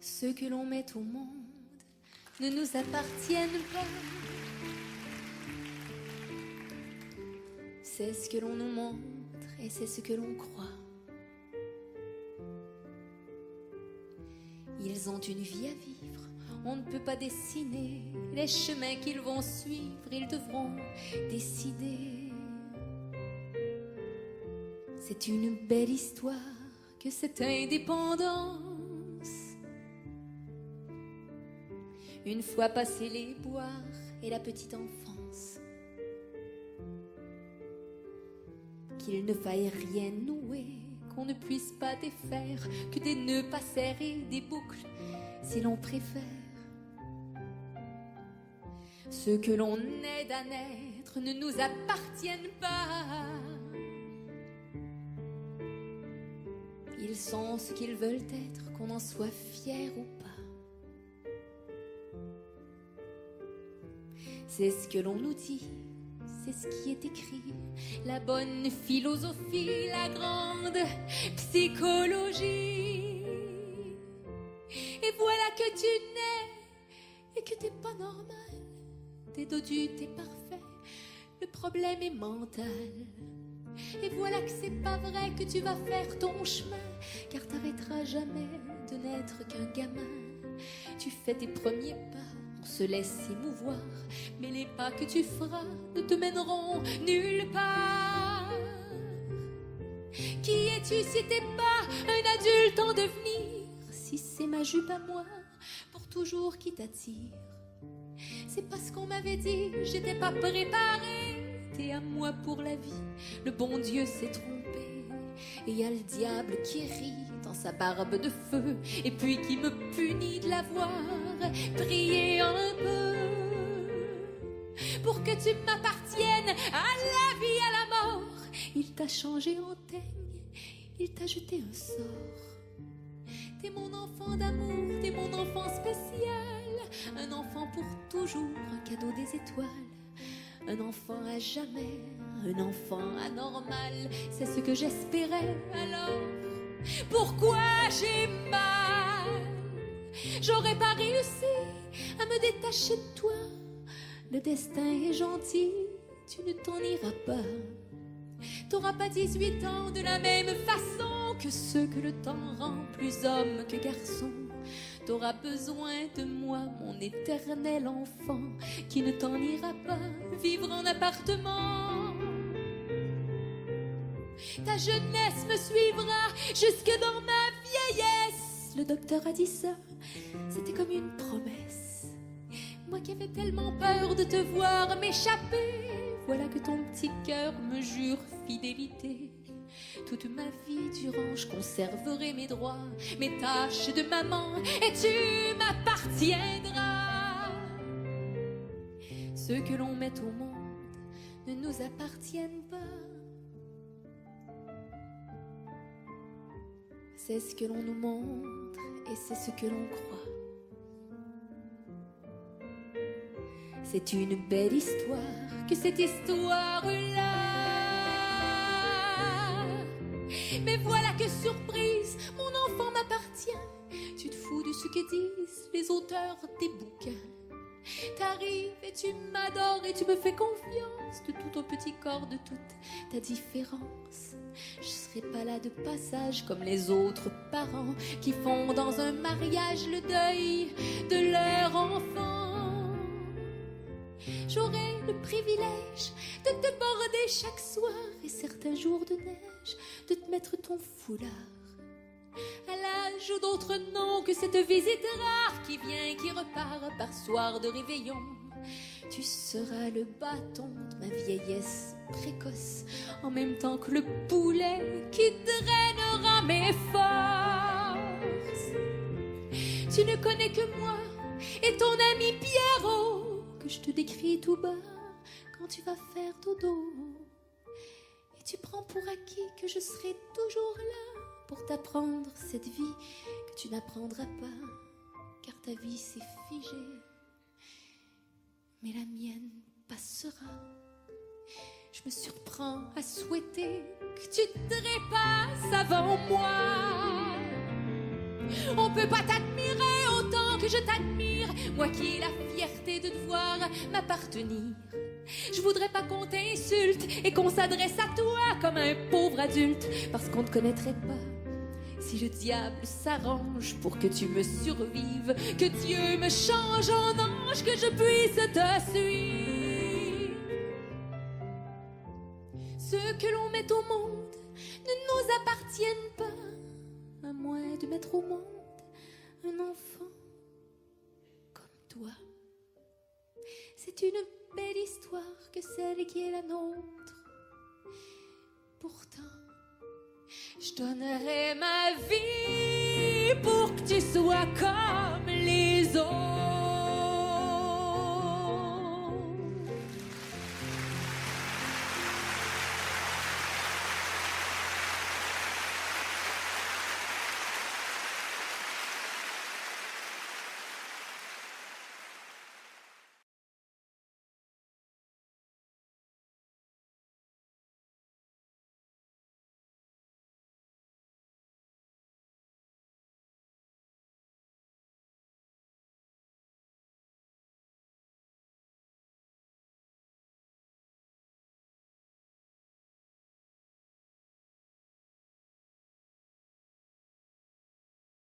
Ce que l'on met au monde ne nous appartiennent pas. C'est ce que l'on nous montre et c'est ce que l'on croit. Ils ont une vie à vivre, on ne peut pas dessiner les chemins qu'ils vont suivre, ils devront décider. C'est une belle histoire que cette indépendance. Une fois passé les boires et la petite enfance, qu'il ne faille rien nouer, qu'on ne puisse pas défaire, que des nœuds pas serrés, des boucles, si l'on préfère. Ceux que l'on aide à naître ne nous appartiennent pas. Ils sont ce qu'ils veulent être, qu'on en soit fier ou pas. C'est ce que l'on nous dit, c'est ce qui est écrit, la bonne philosophie, la grande psychologie. Et voilà que tu nais et que t'es pas normal, t'es dodu, t'es parfait, le problème est mental. Et voilà que c'est pas vrai que tu vas faire ton chemin, car t'arrêteras jamais de n'être qu'un gamin. Tu fais tes premiers pas, on se laisse émouvoir, mais les pas que tu feras ne te mèneront nulle part. Qui es-tu si t'es pas un adulte en devenir? Si c'est ma jupe à moi, pour toujours qui t'attire. C'est parce qu'on m'avait dit, j'étais pas préparée. T'es à moi pour la vie, le bon Dieu s'est trompé. Et y a le diable qui rit dans sa barbe de feu, et puis qui me punit de l'avoir prié un peu. Pour que tu m'appartiennes à la vie, à la mort, il t'a changé en teigne, il t'a jeté un sort. T'es mon enfant d'amour, t'es mon enfant spécial, un enfant pour toujours, un cadeau des étoiles. Un enfant à jamais, un enfant anormal, c'est ce que j'espérais alors. Pourquoi j'ai mal? J'aurais pas réussi à me détacher de toi. Le destin est gentil, tu ne t'en iras pas. T'auras pas 18 ans de la même façon que ceux que le temps rend plus homme que garçon. T'auras besoin de moi, mon éternel enfant, qui ne t'en ira pas vivre en appartement. Ta jeunesse me suivra jusque dans ma vieillesse. Le docteur a dit ça, c'était comme une promesse. Moi qui avais tellement peur de te voir m'échapper, voilà que ton petit cœur me jure fidélité. Toute ma vie durant, je conserverai mes droits, mes tâches de maman, et tu m'appartiendras. Ceux que l'on met au monde ne nous appartiennent pas. C'est ce que l'on nous montre et c'est ce que l'on croit. C'est une belle histoire que cette histoire-là. Mais voilà que surprise, mon enfant m'appartient. Tu te fous de ce que disent les auteurs des bouquins. T'arrives et tu m'adores et tu me fais confiance de tout ton petit corps, de toute ta différence. Je serai pas là de passage comme les autres parents qui font dans un mariage le deuil de leur enfant. J'aurai le privilège de te border chaque soir et certains jours de neige de te mettre ton foulard. À l'âge ou d'autres noms que cette visite rare qui vient, qui repart par soir de réveillon. Tu seras le bâton de ma vieillesse précoce, en même temps que le boulet qui drainera mes forces. Tu ne connais que moi et ton ami Pierrot, que je te décris tout bas quand tu vas faire dodo. Et tu prends pour acquis que je serai toujours là pour t'apprendre cette vie que tu n'apprendras pas, car ta vie s'est figée, mais la mienne passera. Je me surprends à souhaiter que tu te trépasses avant moi. On peut pas t'admirer que je t'admire, moi qui ai la fierté de devoir m'appartenir. Je voudrais pas qu'on t'insulte et qu'on s'adresse à toi comme un pauvre adulte, parce qu'on ne connaîtrait pas. Si le diable s'arrange pour que tu me survives, que Dieu me change en ange, que je puisse te suivre. Ceux que l'on met au monde ne nous appartiennent pas, à moins de mettre au monde un enfant comme toi. C'est une belle histoire que celle qui est la nôtre. Pourtant, je donnerais ma vie pour que tu sois comme les autres.